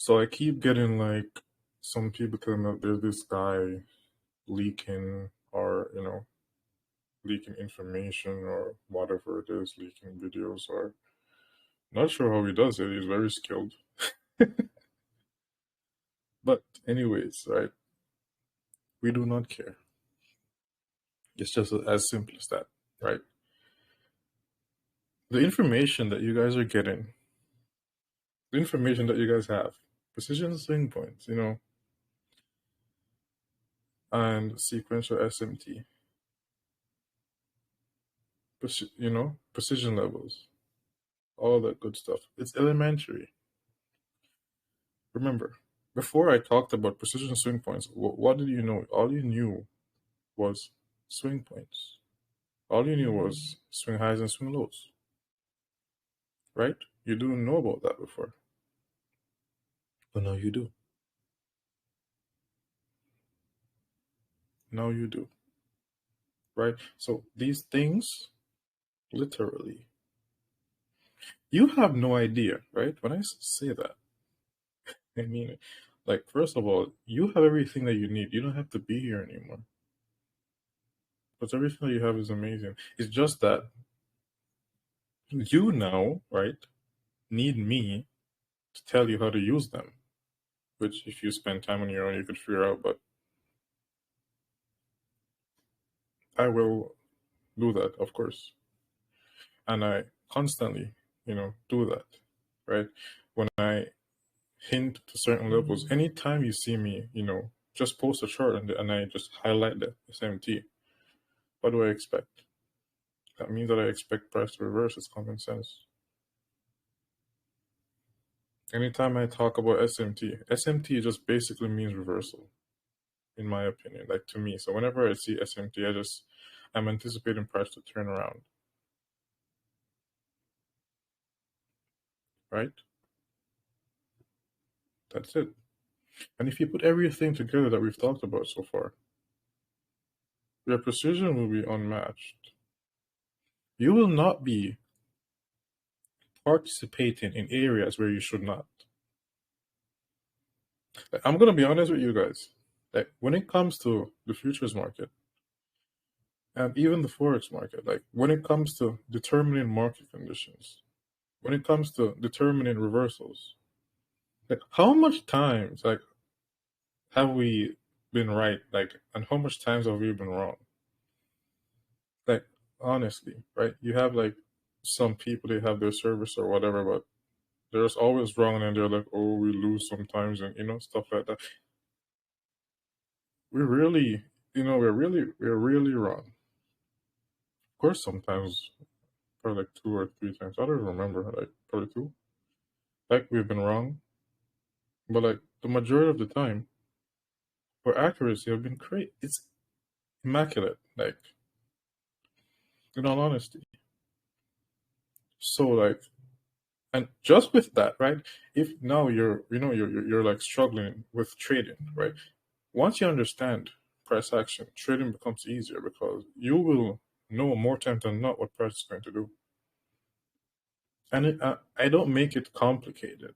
So I keep getting like some people telling me that there's this guy leaking or, leaking information or whatever it is, leaking videos or not sure how he does it. He's very skilled. But anyways, right? We do not care. It's just as simple as that, right? The information that you guys are getting, the information that you guys have, precision swing points, and sequential SMT, precision levels, all that good stuff. It's elementary. Remember, before I talked about precision swing points, what did you know? All you knew was swing points. All you knew was swing highs and swing lows, right? You didn't know about that before, but now you do. Now you do, right? So these things, literally, you have no idea, right? When I say that, I mean it. Like, first of all, you have everything that you need. You don't have to be here anymore. But everything that you have is amazing. It's just that you now, right, need me to tell you how to use them. Which, if you spend time on your own, you could figure out. But I will do that, of course. And I constantly, do that, right? When I hint to certain levels, anytime you see me, just post a chart and I just highlight the SMT, what do I expect? That means that I expect price to reverse. It's common sense. Anytime I talk about SMT just basically means reversal, in my opinion, like to me. So whenever I see SMT, I'm anticipating price to turn around. Right? That's it. And if you put everything together that we've talked about so far, your precision will be unmatched. You will not be participating in areas where you should not. I'm going to be honest with you guys. Like, when it comes to the futures market and even the forex market, like when it comes to determining market conditions, when it comes to determining reversals, like how much times like have we been right, like, and how much times have we been wrong? Like, honestly, right? You have like some people, they have their service or whatever, but they're just always wrong, and they're like, oh, we lose sometimes, and stuff like that. We really, we're really wrong. Of course, sometimes probably like 2 or 3 times. I don't remember, like probably two. Like, we've been wrong, but like the majority of the time, our accuracy have been great. It's immaculate, like, in all honesty. So like, and just with that, right? If now you're like struggling with trading, right? Once you understand price action, trading becomes easier because you will know more time than not what price is going to do. And I don't make it complicated,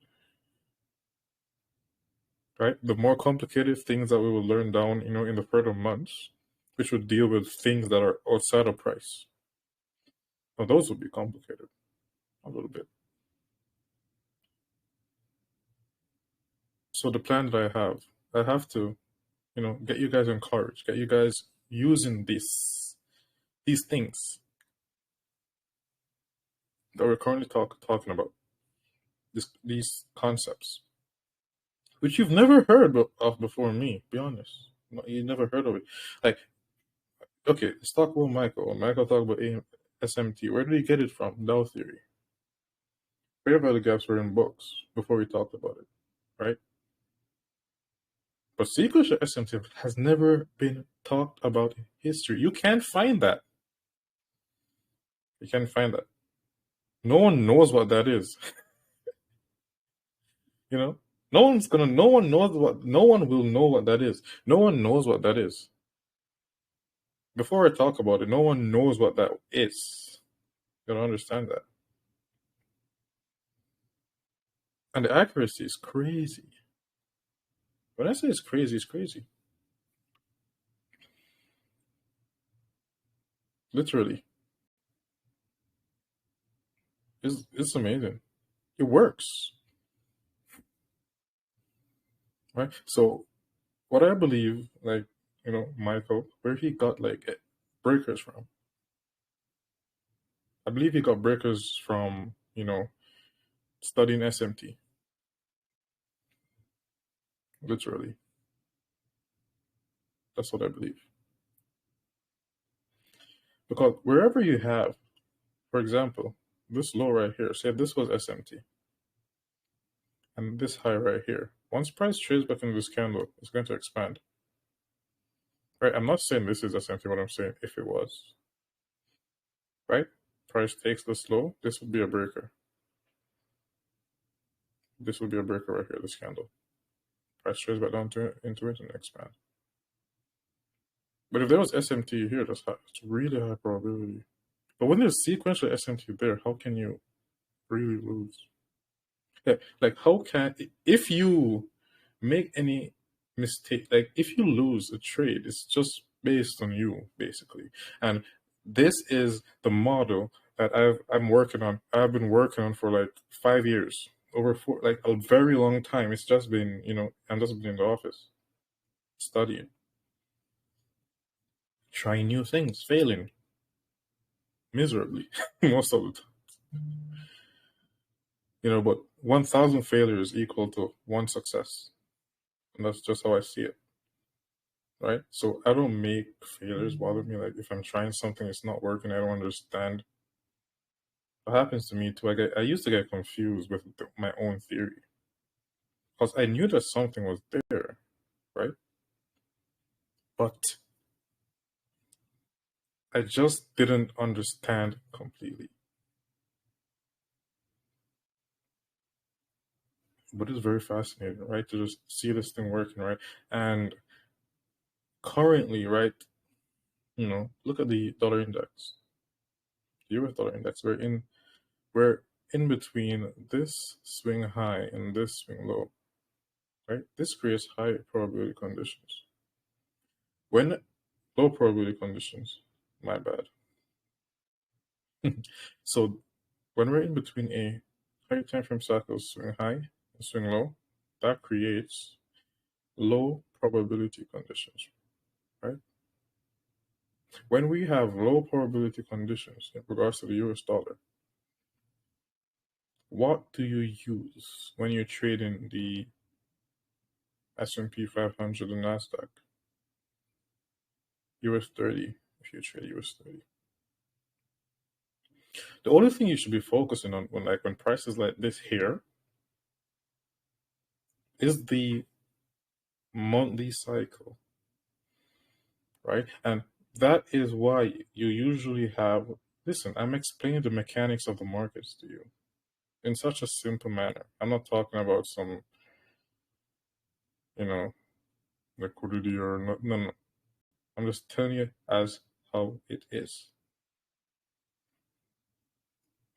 right? The more complicated things that we will learn down, in the further months, which would deal with things that are outside of price. Now, those would be complicated a little bit. So the plan that I have to, get you guys encouraged, get you guys using these things that we're currently talking about, these concepts, which you've never heard of before me. Be honest, you never heard of it. Like, okay, let's talk about Michael. When Michael talked about SMT, where did he get it from? Dow theory. Fair value gaps were in books before we talked about it, right? But sequential SMT has never been talked about in history. You can't find that. You can't find that. No one knows what that is. No one will know what that is. No one knows what that is. Before I talk about it, no one knows what that is. You don't understand that. And the accuracy is crazy. When I say it's crazy, it's crazy. Literally. It's amazing. It works. Right? So what I believe, like, Michael, where he got like breakers from. I believe he got breakers from, studying SMT. Literally. That's what I believe. Because wherever you have, for example, this low right here, say this was SMT, and this high right here. Once price trades back into this candle, it's going to expand. Right? I'm not saying this is SMT, what I'm saying if it was. Right? Price takes this low, this would be a breaker. This would be a breaker right here, this candle. Price trades back down into it and expand. But if there was SMT here, it's really high probability. But when there's sequential SMT there, how can you really lose? Like how can, if you make any mistake, like if you lose a trade, it's just based on you basically. And this is the model that I'm working on. I've been working on for like 5 years, like a very long time. It's just been, I'm just been in the office studying, trying new things, failing miserably most of the time. But 1,000 failures equal to one success. And that's just how I see it. Right? So I don't make failures bother me. Like if I'm trying something, it's not working, I don't understand. What happens to me too, I used to get confused with my own theory. Because I knew that something was there, right? But I just didn't understand completely. But it's very fascinating, right? To just see this thing working, right? And currently, right, look at the dollar index, the US dollar index. We're in between this swing high and this swing low, right? This creates high probability conditions. When low probability conditions, my bad. So when we're in between a higher time frame cycle swing high and swing low, that creates low probability conditions, right? When we have low probability conditions in regards to the US dollar, what do you use when you're trading the S&P 500 and NASDAQ? US 30, if you trade US 30. The only thing you should be focusing on when prices like this here is the monthly cycle, right? And that is why you usually have, listen, I'm explaining the mechanics of the markets to you in such a simple manner. I'm not talking about some, you know, liquidity or no. I'm just telling you as how it is.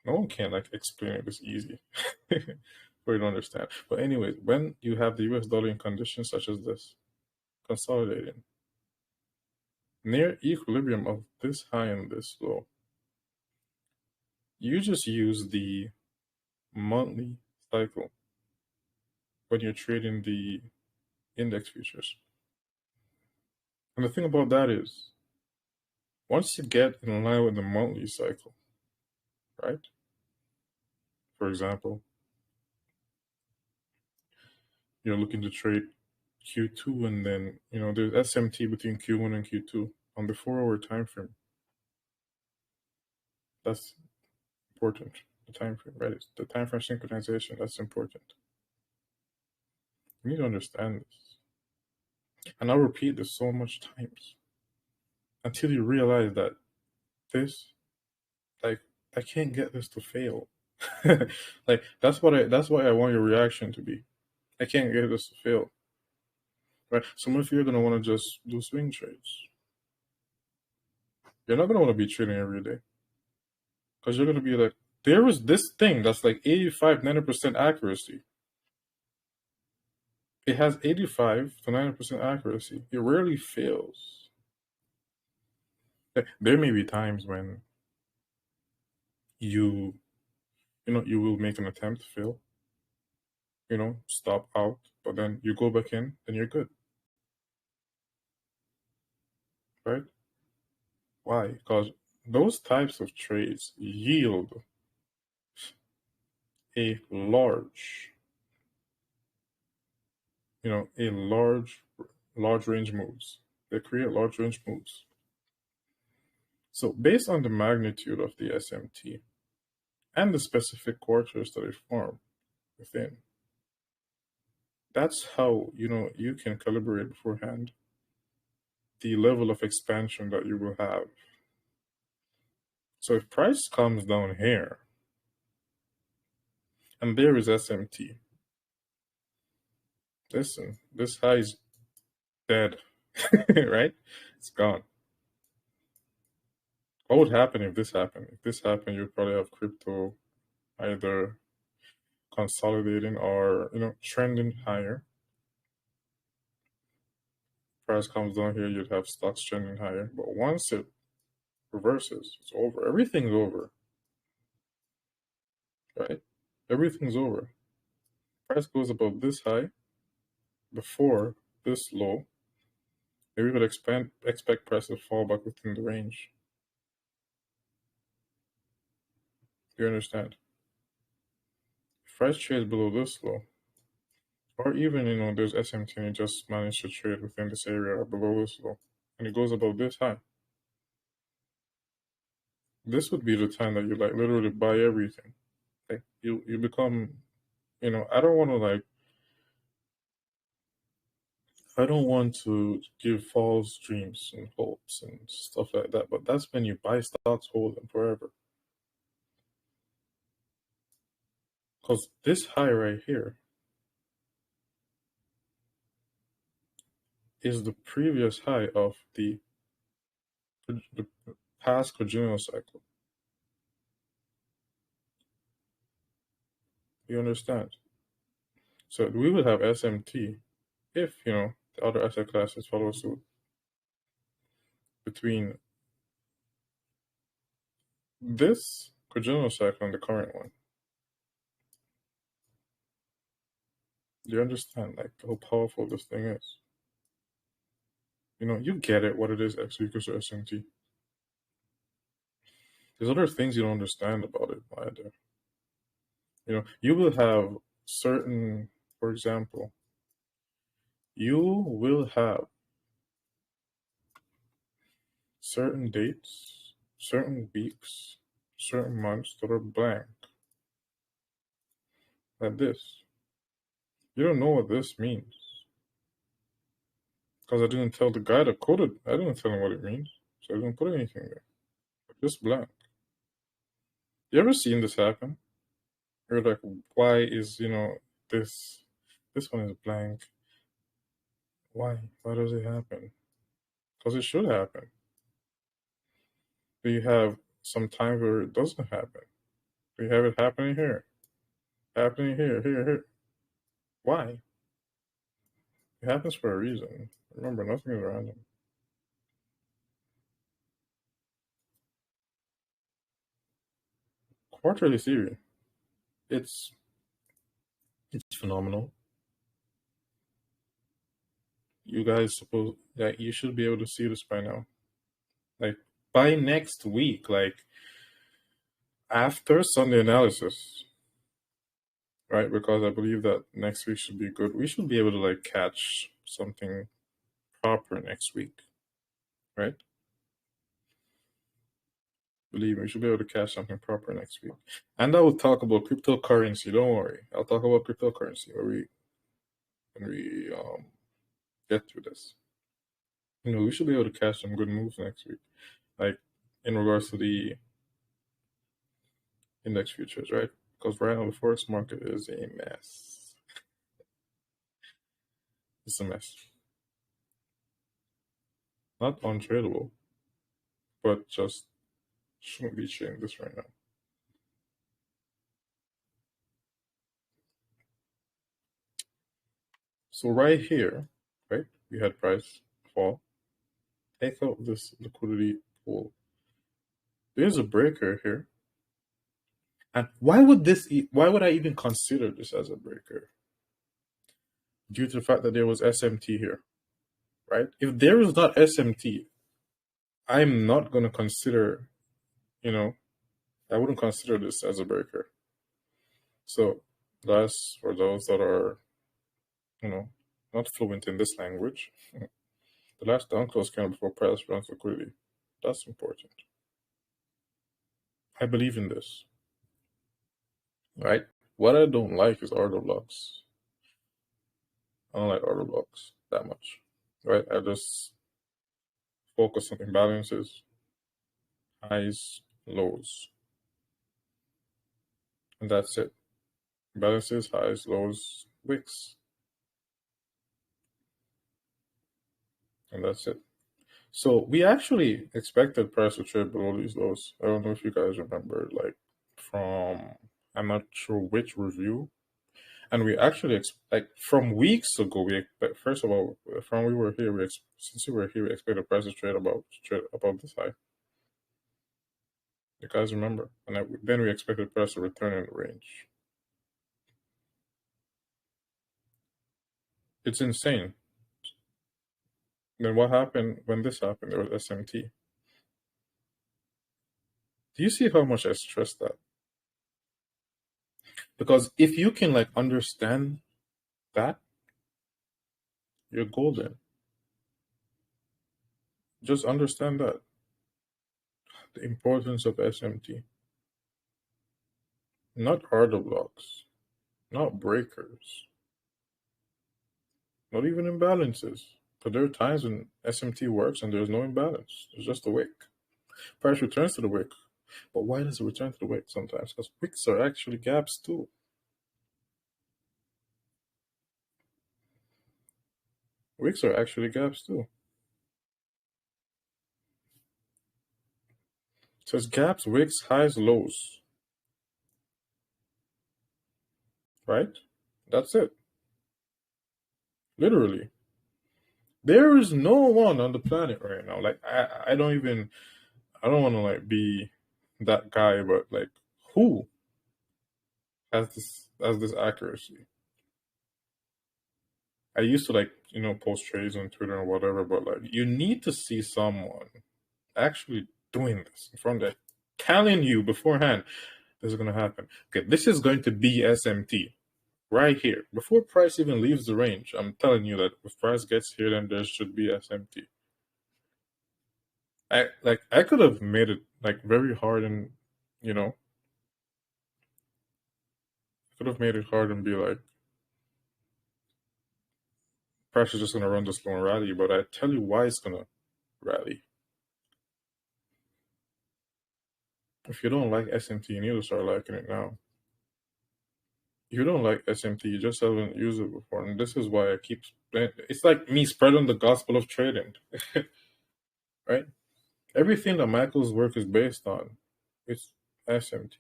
No one can like explain it this easy for you to understand. But anyways, when you have the US dollar in conditions such as this, consolidating near equilibrium of this high and this low, you just use the monthly cycle when you're trading the index futures. And the thing about that is, once you get in line with the monthly cycle, right? For example, you're looking to trade Q2 and then, there's SMT between Q1 and Q2 on the 4-hour time frame. That's important. The time frame, right? The time frame synchronization, that's important. You need to understand this. And I'll repeat this so much times until you realize that this, like, I can't get this to fail. Like that's what I want your reaction to be. I can't get this to fail. Right? Some of you are gonna want to just do swing trades. You're not gonna want to be trading every day. Because you're gonna be like, there is this thing that's like 85, 90% accuracy. It has 85 to 90% accuracy. It rarely fails. There may be times when you you will make an attempt, fail, stop out, but then you go back in, then you're good, right? Why? Because those types of trades yield a large, a large range moves. They create large range moves. So based on the magnitude of the SMT and the specific quarters that it form within, that's how you can calibrate beforehand the level of expansion that you will have. So if price comes down here and there is SMT, listen, this high is dead, right? It's gone. What would happen if this happened? If this happened, you'd probably have crypto either consolidating or trending higher. Price comes down here, you'd have stocks trending higher. But once it reverses, it's over. Everything's over, right? Everything's over. Price goes above this high before this low. Maybe we would expect price to fall back within the range. Do you understand? If price trades below this low, or even there's SMT and it just managed to trade within this area or below this low, and it goes above this high, this would be the time that you literally buy everything. Like you become, I don't want to give false dreams and hopes and stuff like that, but that's when you buy stocks, hold them forever. Because this high right here is the previous high of the past congenial cycle. You understand? So we would have SMT if, the other asset classes follow suit between this congenial cycle and the current one. Do you understand how powerful this thing is? You get it, what it is, X equals to SMT. There's other things you don't understand about it either. You will have certain, for example, you will have certain dates, certain weeks, certain months that are blank. Like this. You don't know what this means. Because I didn't tell the guy that coded, I didn't tell him what it means. So I didn't put anything there. Just blank. You ever seen this happen? You're like, why is, this one is blank. Why? Why does it happen? Because it should happen. Do you have some time where it doesn't happen? Do you have it happening here? Happening here, here, here. Why? It happens for a reason. Remember, nothing is random. Quarterly theory. It's phenomenal. You guys suppose that you should be able to see this by now. Like by next week, after Sunday analysis, right? Because I believe that next week should be good. We should be able to catch something proper next week, right? Believe me, we should be able to catch something proper next week. And I will talk about cryptocurrency. Don't worry, I'll talk about cryptocurrency when we get through this. We should be able to catch some good moves next week, in regards to the index futures, right? Because right now the forex market is a mess. It's a mess. Not untradeable, but just shouldn't be trading this right now. So right here, right, we had price fall. Take out this liquidity pool. There's a breaker here. And why would I even consider this as a breaker? Due to the fact that there was SMT here, right? If there is not SMT, I'm not going to consider, I wouldn't consider this as a breaker. So that's for those that are, not fluent in this language. The last down close candle before price runs liquidity. That's important. I believe in this, right? What I don't like is order blocks. I don't like order blocks that much, right? I just focus on imbalances, highs, lows, and that's it. Balances, highs, lows, wicks, and that's it. So we actually expected price to trade below these lows. I don't know if you guys remember, like I'm not sure which review, and we actually from weeks ago. First of all, from we were here, since we were here, we expected price to trade above this high. You guys remember? And then we expected price to return in the range. It's insane. Then what happened when this happened? There was SMT. Do you see how much I stress that? Because if you can understand that, you're golden. Just understand that. The importance of SMT. Not order blocks. Not breakers. Not even imbalances. But there are times when SMT works and there's no imbalance. There's just a wick. Price returns to the wick. But why does it return to the wick sometimes? Because wicks are actually gaps too. Wicks are actually gaps too. It says gaps, wicks, highs, lows. Right? That's it. Literally. There is no one on the planet right now. I don't want to be that guy, but who has this accuracy? I used to post trades on Twitter or whatever, but you need to see someone actually doing this in front of them, telling you beforehand this is gonna happen. Okay, this is going to be SMT right here. Before price even leaves the range, I'm telling you that if price gets here, then there should be SMT. I could have made it very hard and could have made it hard and be like, price is just gonna run this long rally, but I tell you why it's gonna rally. If you don't like SMT, you need to start liking it now. If you don't like SMT, you just haven't used it before, and this is why I keep. It's like me spreading the gospel of trading, right? Everything that Michael's work is based on, it's SMT,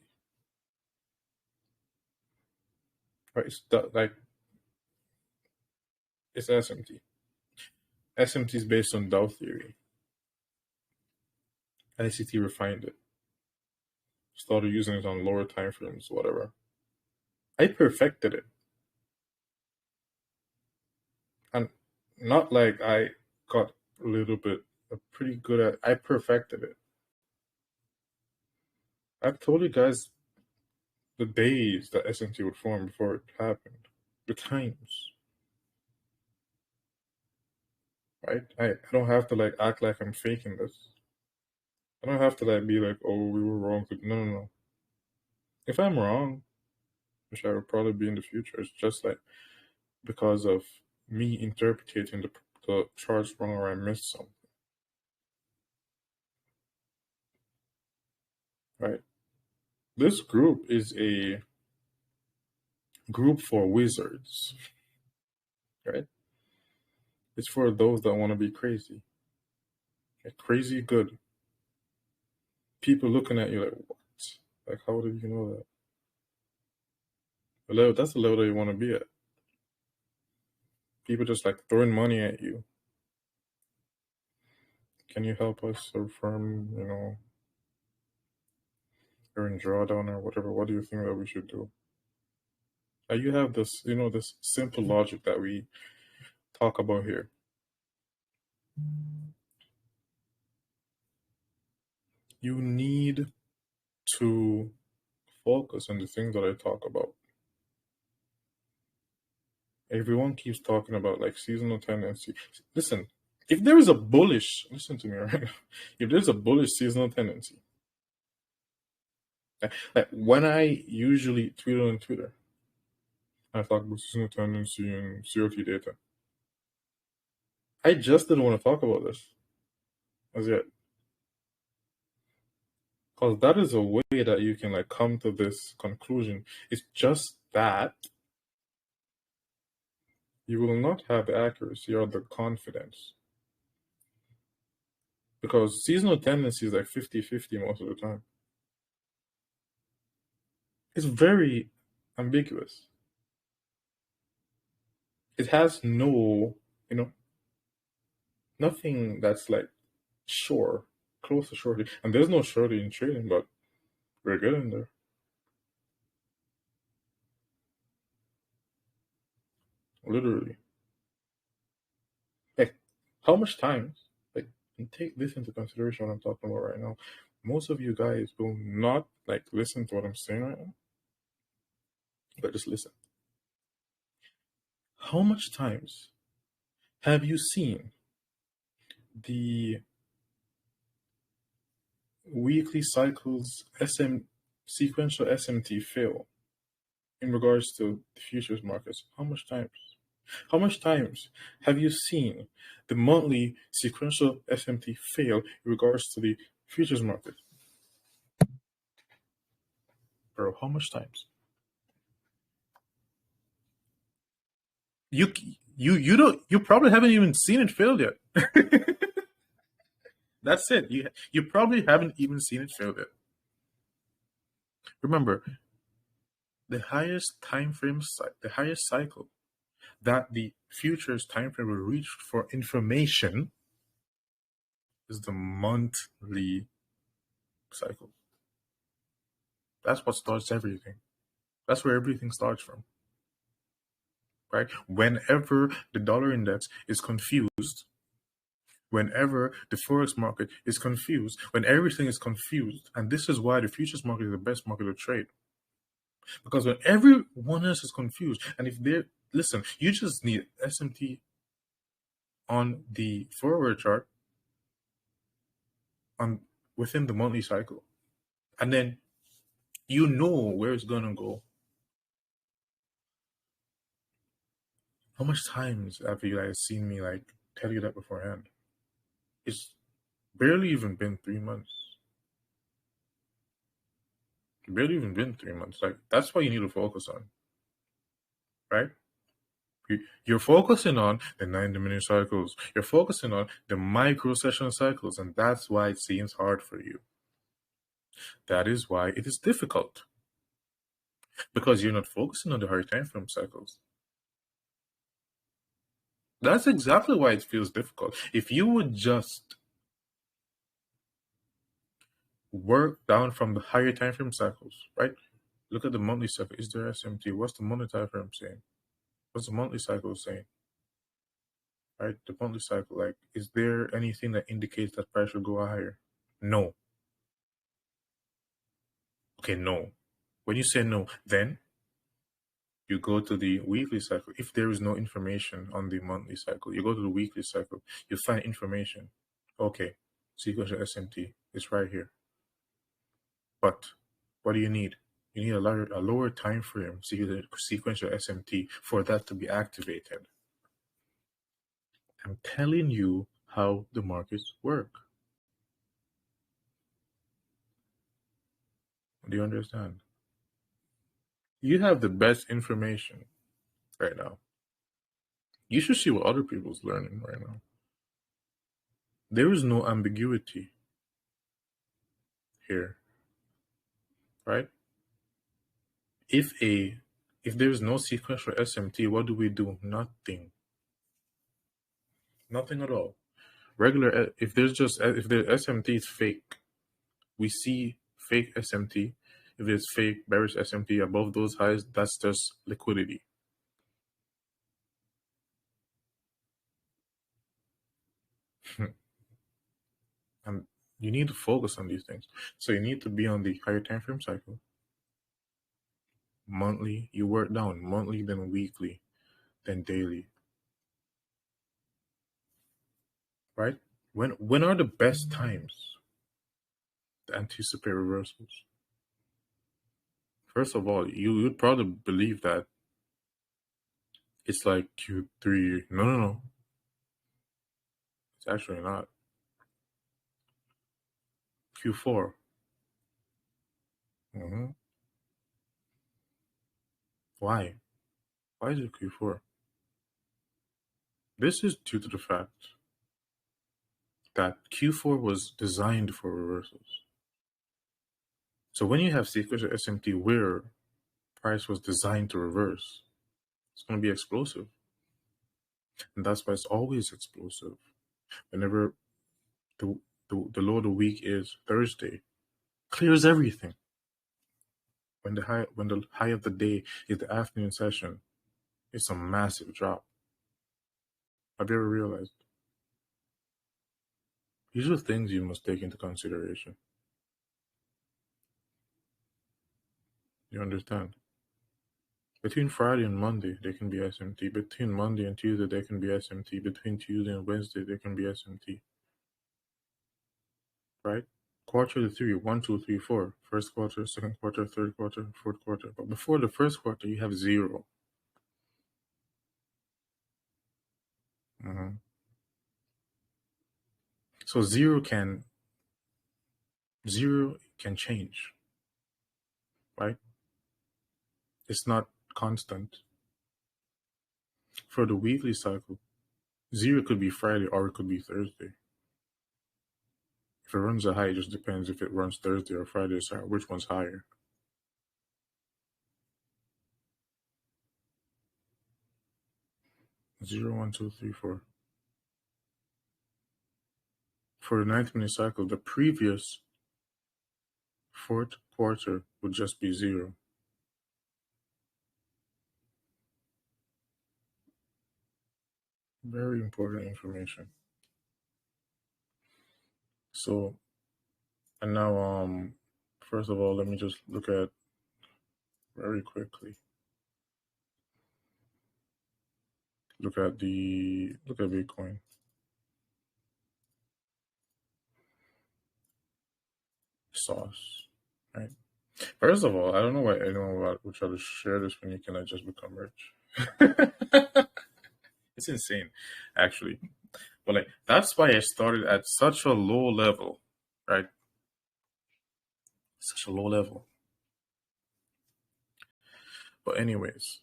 right? It's SMT. SMT is based on Dow theory. ICT refined it, started using it on lower time frames, whatever. I perfected it, and not like I got a little bit pretty good at. I perfected it. I've told you guys the days that SMT would form before it happened, the times, right? I don't have to act like I'm faking this. I don't have to be like, oh, we were wrong. No. If I'm wrong, which I will probably be in the future, it's just because of me interpreting the charts wrong or I missed something, right? This group is a group for wizards, right? It's for those that want to be crazy, crazy good. People looking at you like, what? How did you know that? That's the level that you want to be at. People just like throwing money at you. Can you help us affirm, or in drawdown or whatever? What do you think that we should do? You have this, this simple logic that we talk about here. You need to focus on the things that I talk about. Everyone keeps talking about like seasonal tendency. Listen, if there is a bullish, listen to me, right? If there's a bullish seasonal tendency, like when I usually tweet on Twitter, I talk about seasonal tendency and COT data. I just didn't want to talk about this as yet. Because that is a way that you can like come to this conclusion. It's just that you will not have the accuracy or the confidence. Because seasonal tendency is like 50-50 most of the time. It's very ambiguous. It has no, nothing that's like sure, close to surety. And there's no surety in trading, but we're getting there. Literally. Like, how much time? Like, and take this into consideration what I'm talking about right now. Most of you guys will not like listen to what I'm saying right now, but just listen. How much times have you seen the weekly cycles sequential SMT fail in regards to the futures markets? How much times? How much times have you seen the monthly sequential SMT fail in regards to the futures market? Bro, how much times? You probably haven't even seen it fail yet. That's it. You probably haven't even seen it fail yet. Remember, the highest time frame, the highest cycle that the futures time frame will reach for information is the monthly cycle. That's what starts everything. That's where everything starts from. Right? Whenever the dollar index is confused, whenever the forex market is confused, when everything is confused, and this is why the futures market is the best market to trade. Because when everyone else is confused, and if they're, listen, you just need SMT on the forward chart on within the monthly cycle, and then you know where it's gonna go. How much times have you guys seen me like tell you that beforehand? It's barely even been 3 months. Barely even been 3 months. Like, that's what you need to focus on, right? You're focusing on the 90-minute cycles. You're focusing on the micro session cycles, and that's why it seems hard for you. That is why it is difficult, because you're not focusing on the higher time frame cycles. That's exactly why it feels difficult. If you would just work down from the higher time frame cycles, right? Look at the monthly cycle. Is there SMT? What's the monthly time frame saying? What's the monthly cycle saying? Right? The monthly cycle, like, is there anything that indicates that price will go higher? No. Okay, no. When you say no, then you go to the weekly cycle. If there is no information on the monthly cycle, you go to the weekly cycle. You find information. Okay, sequential SMT is right here. But what do you need? You need a lower time frame sequential SMT for that to be activated. I'm telling you how the markets work. Do you understand? You have the best information right now. You should see what other people's learning right now. There is no ambiguity here, right? If there is no sequential SMT, what do we do? Nothing. Nothing at all. Regular, if the SMT is fake, we see fake SMT. If there's fake bearish SMT above those highs, that's just liquidity. And you need to focus on these things. So you need to be on the higher time frame cycle. Monthly, you work down monthly, then weekly, then daily. Right? When are the best times to anticipate reversals? First of all, you would probably believe that it's like Q3. No. It's actually not. Q4. Why? Why is it Q4? This is due to the fact that Q4 was designed for reversals. So when you have sequential SMT where price was designed to reverse, it's going to be explosive. And that's why it's always explosive. Whenever the low of the week is Thursday, clears everything. When the high of the day is the afternoon session, it's a massive drop. Have you ever realized? These are things you must take into consideration. You understand? Between Friday and Monday, there can be SMT. Between Monday and Tuesday, there can be SMT. Between Tuesday and Wednesday, there can be SMT. Right? Quarter 3, 1, 2, 3, 4. First quarter, second quarter, third quarter, fourth quarter. But before the first quarter, you have 0. So 0 can change, right? It's not constant. For the weekly cycle, 0 could be Friday or it could be Thursday. If it runs a high, it just depends if it runs Thursday or Friday, so which one's higher. Zero, 1, 2, 3, 4. For the 90-minute cycle, the previous fourth quarter would just be 0. Very important information. So, and now, first of all, let me just look at very quickly. Look at Bitcoin. Sauce, right? First of all, I don't know why anyone would try to share this when you cannot just become rich. It's insane, actually. But like that's why I started at such a low level, right? Such a low level. But anyways,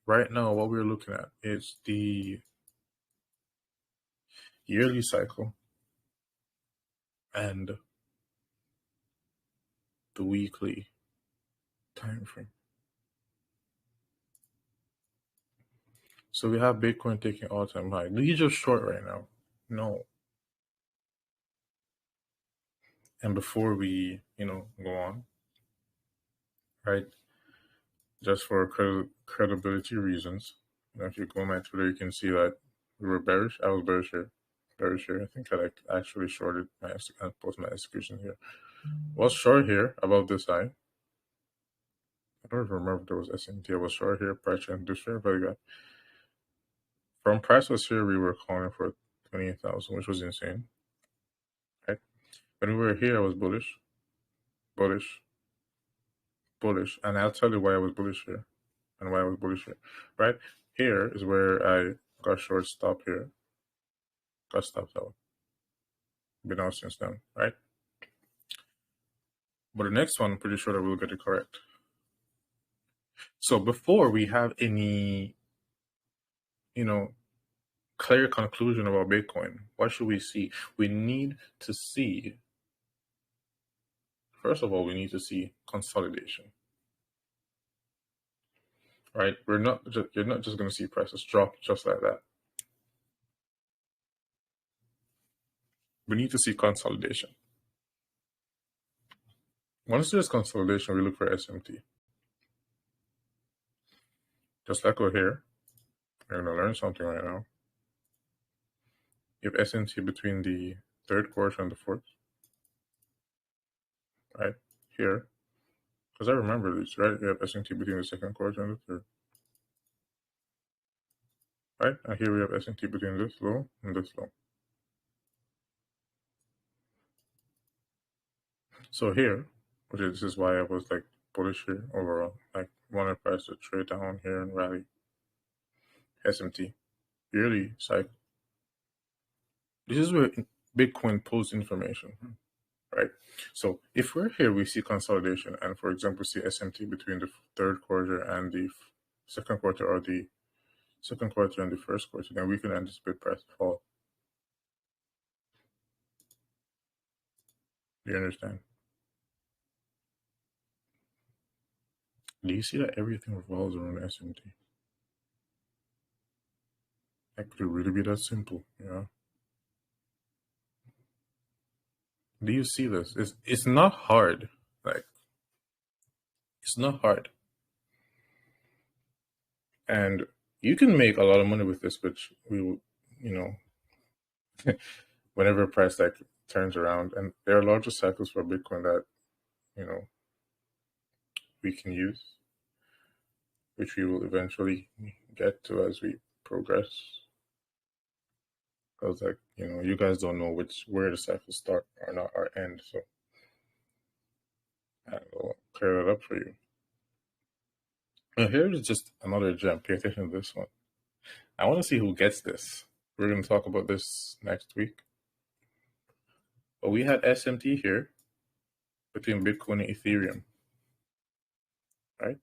right now what we're looking at is the yearly cycle and the weekly time frame. So we have Bitcoin taking all-time high. Do you just short right now? No. And before we, go on, right? Just for credibility reasons, if you go on my Twitter, you can see that we were bearish. I was bearish here. I think I actually shorted I post my execution here. Was short here about this high. I don't even remember if there was SMT. I was short here, price and this here, but again, from price was here, we were calling for 28,000, which was insane. Right? When we were here, I was bullish, and I'll tell you why I was bullish here, and why I was bullish here. Right here is where I got short stop here, got stopped out. Been out since then, right? But the next one, I'm pretty sure that we'll get it correct. So before we have any, clear conclusion about Bitcoin, what should we see? We need to see, first of all, we need to see consolidation, right? You're not just going to see prices drop just like that. we need to see consolidation. Once there's consolidation, we look for SMT. Just like we're here, we're going to learn something right now. You have SMT between the third quarter and the fourth, right? Here, because I remember this, right? You have SMT between the second quarter and the third, right? And here we have SMT between this low and this low. So here, this is why I was like bullish here overall. Like wanted price to trade down here and rally. SMT, yearly cycle. This is where Bitcoin pulls information, right? So if we're here, we see consolidation, and for example, see SMT between the third quarter and the second quarter, or the second quarter and the first quarter, then we can anticipate price to fall. Do you understand? Do you see that everything revolves around SMT? That could really be that simple, you know? Do you see this? It's not hard. Like, it's not hard. And you can make a lot of money with this, which we, you know, whenever price like turns around, and there are larger cycles for Bitcoin that, you know, we can use, which we will eventually get to as we progress. Because, like, you know, you guys don't know where the cycles start or not or end, so I will clear that up for you. Now here is just another gem. Pay attention to this one. I want to see who gets this. We're going to talk about this next week. But we had SMT here between Bitcoin and Ethereum, right?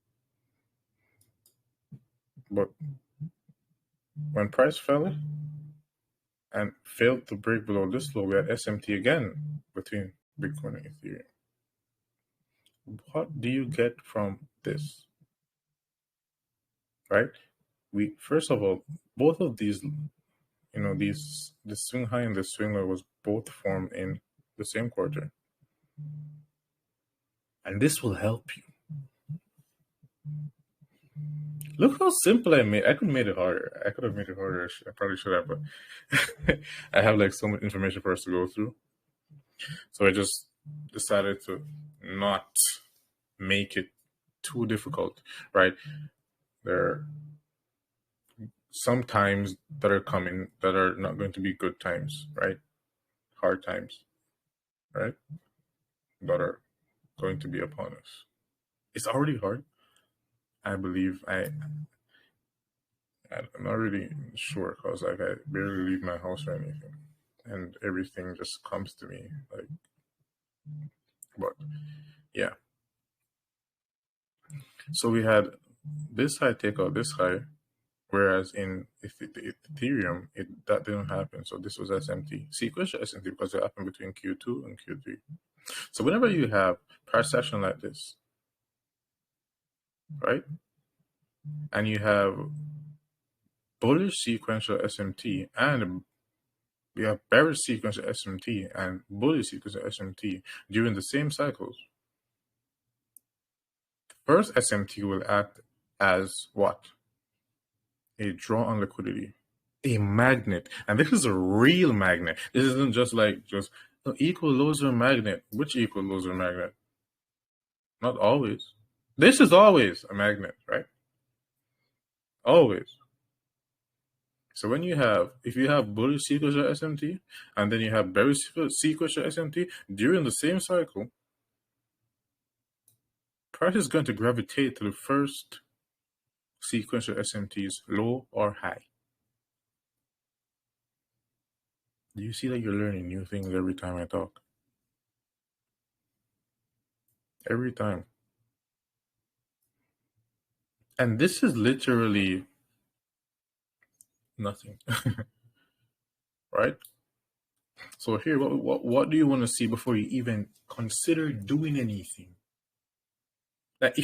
But when price fell and failed to break below this low, we had SMT again between Bitcoin and Ethereum. What do you get from this? Right? We first of all, both of these, you know, the swing high and the swing low was both formed in the same quarter. And this will help you. Look how simple I made. I could have made it harder. I could have made it harder. I probably should have, but I have like so much information for us to go through. So I just decided to not make it too difficult, right? There are some times that are coming that are not going to be good times, right? Hard times, right? That are going to be upon us. It's already hard. I believe I'm not really sure, because like I barely leave my house or anything, and everything just comes to me like. But yeah. So we had this high take out this high, whereas in Ethereum that didn't happen. So this was SMT, sequential SMT, because it happened between Q2 and Q3. So whenever you have price action like this, right, and you have bullish sequential SMT and we have bearish sequential SMT and bullish sequential SMT during the same cycles, the first SMT will act as what? A draw on liquidity, a magnet. And this is a real magnet. This isn't just like equal lows are a magnet. Which equal lows are a magnet? Not always. This is always a magnet, right? Always. So when if you have bullish sequential SMT and then you have bearish sequential SMT during the same cycle, price is going to gravitate to the first sequential SMT's low or high. Do you see that you're learning new things every time I talk? Every time. And this is literally nothing. Right? So here, what do you want to see before you even consider doing anything? Like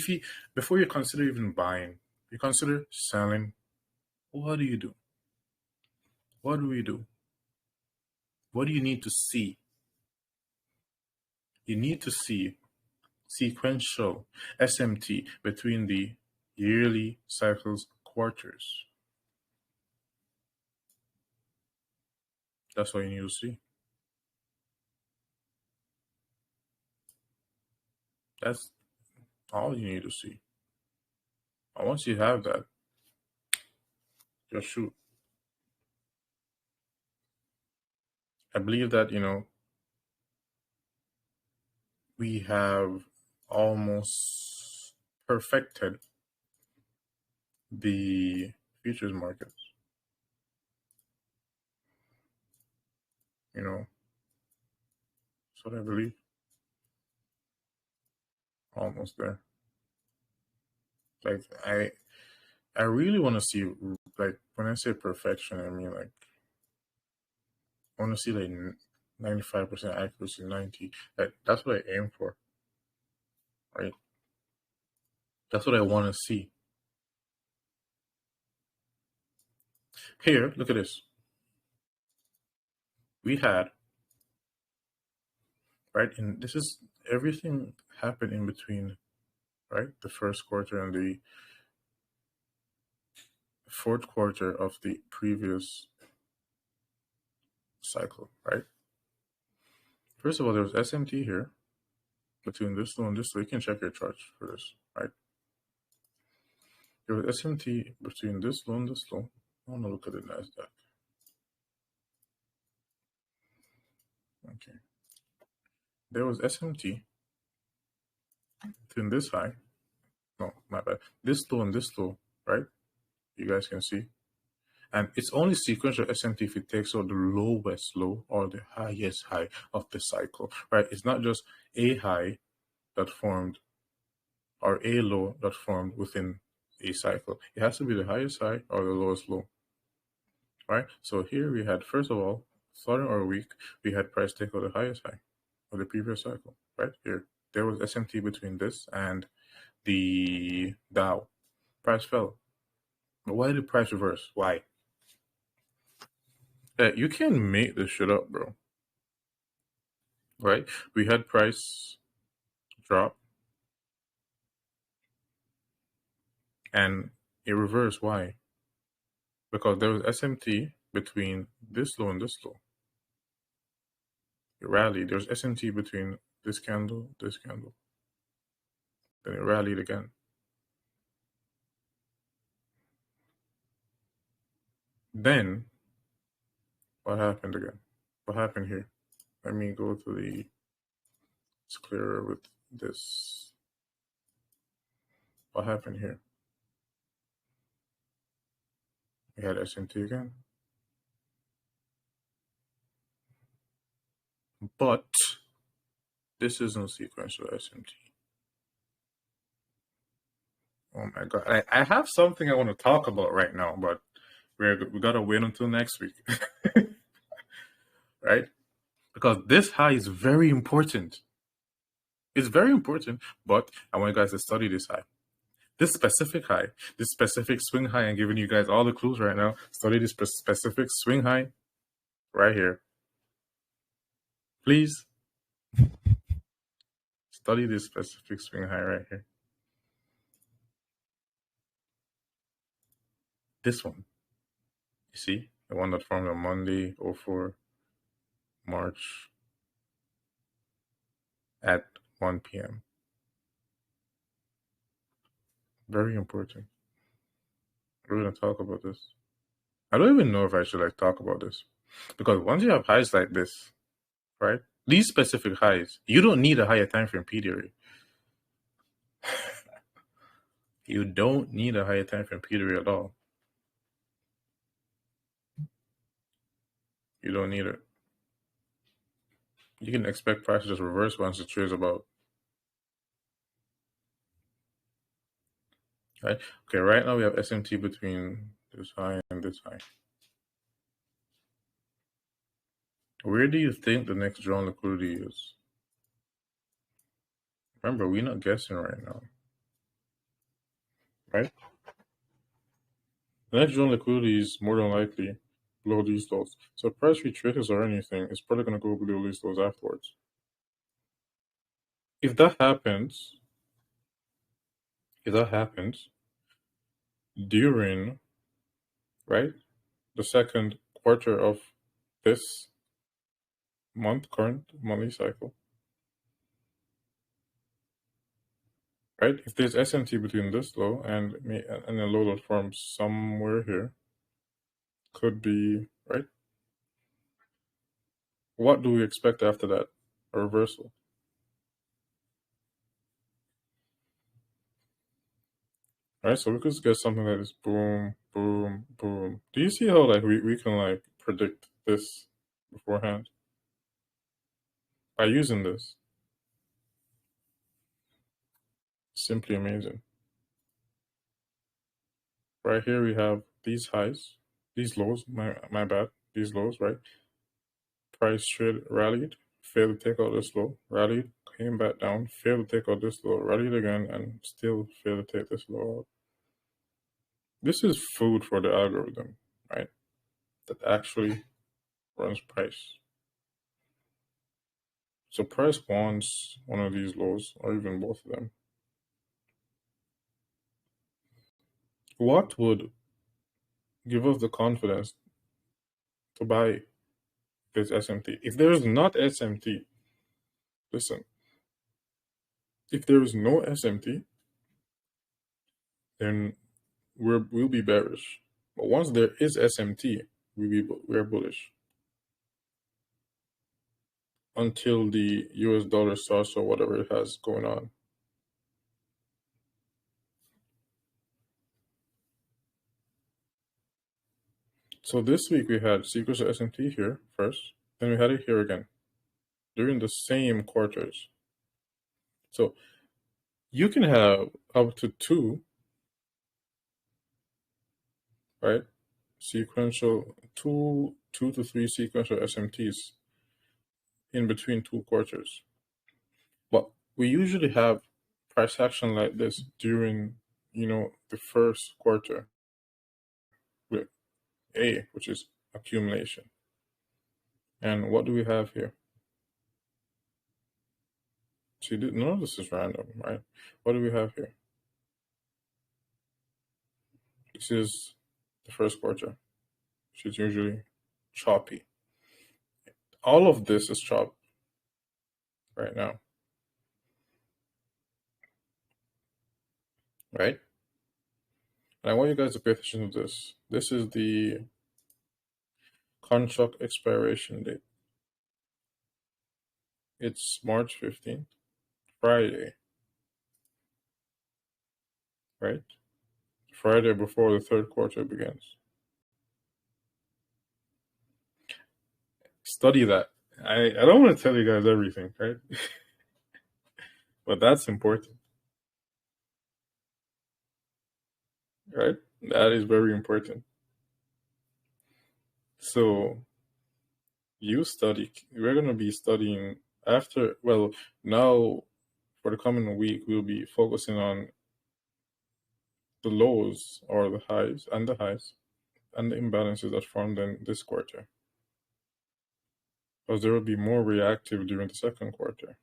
before you consider even buying, you consider selling, what do you do? What do we do? What do you need to see? You need to see sequential SMT between the yearly cycles quarters. That's what you need to see. That's all you need to see. And once you have that, just shoot. I believe that, we have almost perfected the futures markets. That's what I believe. Almost there. Like I really want to see, like, when I say perfection, I mean, like, I want to see like 95% accuracy, 90. That's what I aim for, right? That's what I want to see. Here, look at this. We had, right, and this is everything happened in between, right? The first quarter and the fourth quarter of the previous cycle, right? First of all, there was SMT here between this low and this low. You can check your charts for this, right? There was SMT between this low and this low. I want to look at the NASDAQ. Okay. There was SMT between this high. No, my bad. This low and this low, right? You guys can see. And it's only sequential SMT if it takes out the lowest low or the highest high of the cycle, right? It's not just a high that formed or a low that formed within a cycle. It has to be the highest high or the lowest low, right? So here we had, first of all, starting our week, we had price take out the highest high of the previous cycle, right? Here, there was SMT between this and the Dow. Price fell. But why did price reverse? Why? You can't make this shit up, bro. Right? We had price drop and it reversed. Why? Because there was SMT between this low and this low. It rallied. There's SMT between this candle, then it rallied again. Then what happened again? What happened here? Let me go to the, it's clearer with this. What happened here? We had SMT again. But this isn't sequential SMT. Oh my God. I have something I want to talk about right now, but we gotta wait until next week. Right? Because this high is very important. It's very important, but I want you guys to study this high. This specific high, this specific swing high, I'm giving you guys all the clues right now. Study this specific swing high right here. Please study this specific swing high right here. This one. You see? The one that formed on Monday, 04 March at 1 p.m. Very important. We're going to talk about this. I don't even know if I should talk about this. Because once you have highs like this, right? These specific highs, you don't need a higher time frame P theory. You don't need a higher time frame P theory at all. You don't need it. You can expect price to just reverse once it trades about. Right? Okay, right now we have SMT between this high and this high. Where do you think the next drawn liquidity is? Remember, we're not guessing right now. Right? The next drawn liquidity is more than likely below these lows. So price retraces or anything, it's probably going to go below these lows afterwards. If that happens, during, right, the second quarter of this current monthly cycle, right? If there's SMT between this low and a low that forms somewhere here, could be, right? What do we expect after that? A reversal. Right, so we could get something like this, boom, boom, boom. Do you see how like we can like predict this beforehand by using this? Simply amazing. Right here we have these highs, these lows, my bad, these lows, right? Price trade rallied, failed to take out this low, rallied, came back down, failed to take out this low, rallied again, and still failed to take this low out. This is food for the algorithm, right? That actually runs price. So price wants one of these lows or even both of them. What would give us the confidence to buy this SMT? If there is not SMT, listen, if there is no SMT, then we'll be bearish. But once there is SMT, we're bullish until the US dollar starts or whatever it has going on. So this week we had sequence of SMT here first, then we had it here again during the same quarters. So you can have up to two, right? Sequential two to three sequential SMTs in between two quarters. But we usually have price action like this during, the first quarter with A, which is accumulation. And what do we have here? See, none of this is random, right? What do we have here? This is the first quarter, which is usually choppy. All of this is choppy right now, right? And I want you guys to pay attention to this. This is the contract expiration date. It's March 15th, Friday, right? Friday before the third quarter begins. Study that. I don't want to tell you guys everything, right? But that's important, right? That is very important. So you study. We're going to be studying after, well, now for the coming week, we'll be focusing on the lows or the highs and the imbalances that formed in this quarter. Because there will be more reactive during the second quarter.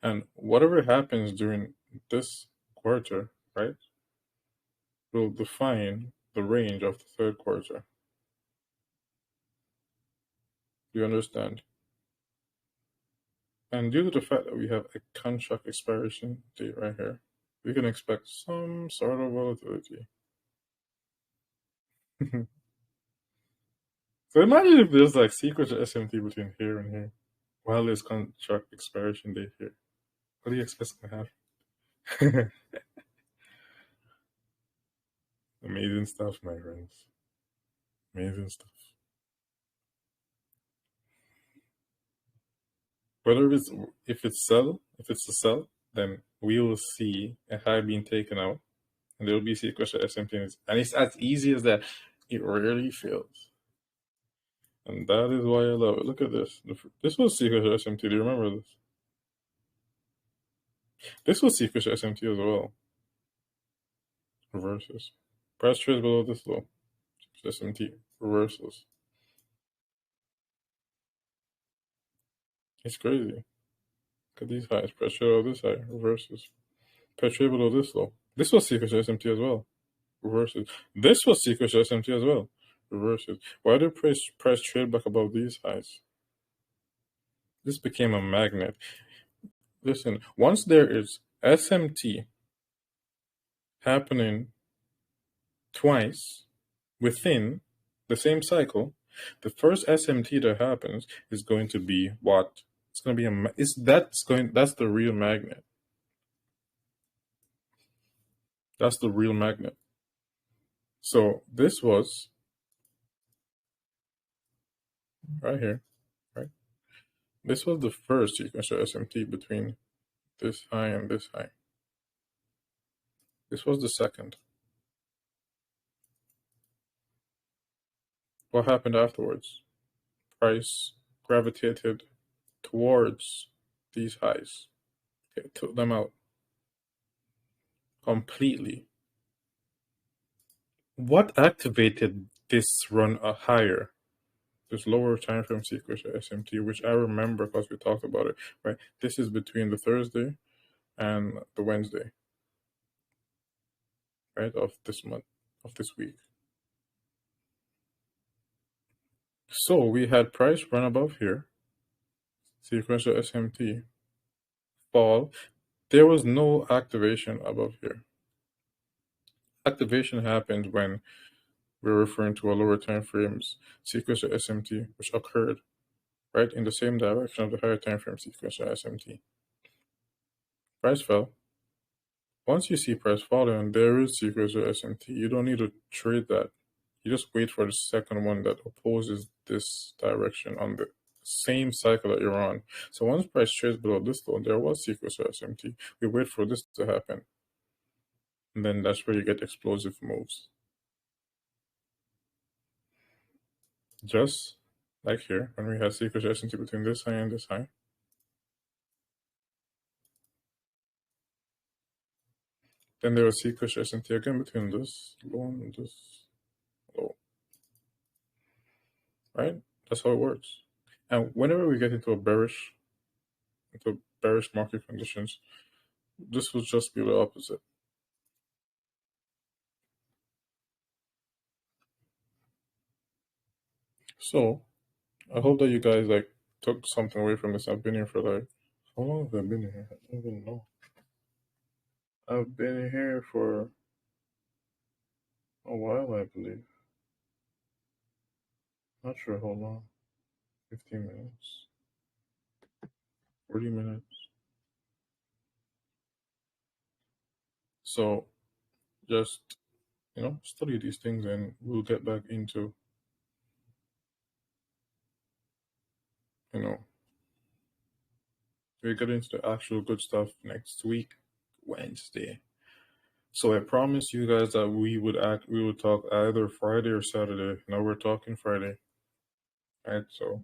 And whatever happens during this quarter, right, will define the range of the third quarter. Do you understand? And due to the fact that we have a contract expiration date right here, we can expect some sort of volatility. So imagine if there's like secret SMT between here and here, while there's contract expiration date here. What do you expect to happen? Amazing stuff, my friends. Amazing stuff. Whether if it's a sell, then we will see a high being taken out, and there will be sequential SMT, and it's as easy as that. It rarely fails, and that is why I love it. Look at this. This was sequential SMT. Do you remember this? This was sequential SMT as well. Reverses. Price trades below this low. SMT. reversals. It's crazy. Look at these highs. Price trade below this high, reverses. Price trade below this low. This was sequence SMT as well. Reverses. This was sequence SMT as well. Reverses. Why did price trade back above these highs? This became a magnet. Listen, once there is SMT happening twice within the same cycle, the first SMT that happens is going to be what? It's going to be that's the real magnet. That's the real magnet. So this was right here, right? This was the first sequential SMT between this high and this high. This was the second. What happened afterwards? Price gravitated towards these highs. It took them out completely. What activated this run higher? This lower time frame sequence SMT, which I remember because we talked about it, right? This is between the Thursday and the Wednesday, right, of this month, of this week. So we had price run above here, sequential SMT, fall. There was no activation above here. Activation happens when we're referring to a lower time frames sequential SMT, which occurred right in the same direction of the higher time frame sequential SMT. Price fell. Once you see price falling, there is sequential SMT. You don't need to trade that. You just wait for the second one that opposes this direction on the same cycle that you're on. So once price trades below this low, there was sequential SMT. We wait for this to happen. And then that's where you get explosive moves. Just like here, when we had sequential SMT between this high and this high. Then there was sequential SMT again between this low and this low. Right? That's how it works. And whenever we get into bearish market conditions, this will just be the opposite. So I hope that you guys took something away from this. I've been here for how long have I been here? I don't even know. I've been here for a while, I believe. Not sure how long. 15 minutes. 40 minutes. So just, study these things and we'll get back into, we'll get into the actual good stuff next week, Wednesday. So I promised you guys that we would talk either Friday or Saturday. Now we're talking Friday. Right, so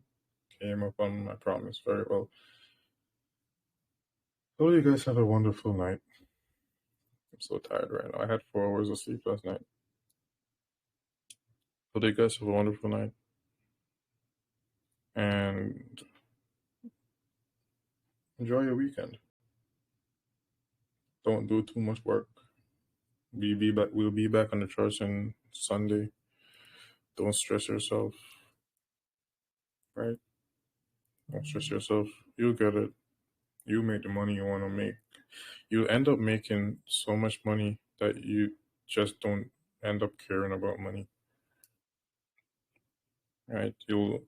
came up on my promise very well. Hope you guys have a wonderful night. I'm so tired right now. I had 4 hours of sleep last night. Hope you guys have a wonderful night. And enjoy your weekend. Don't do too much work. We'll be back on the charts on Sunday. Don't stress yourself. Right? Don't stress yourself. You'll get it. You make the money you want to make. You'll end up making so much money that you just don't end up caring about money. Right? You'll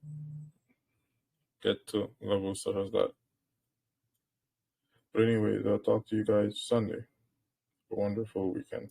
get to levels such as that. But anyways, I'll talk to you guys Sunday. A wonderful weekend.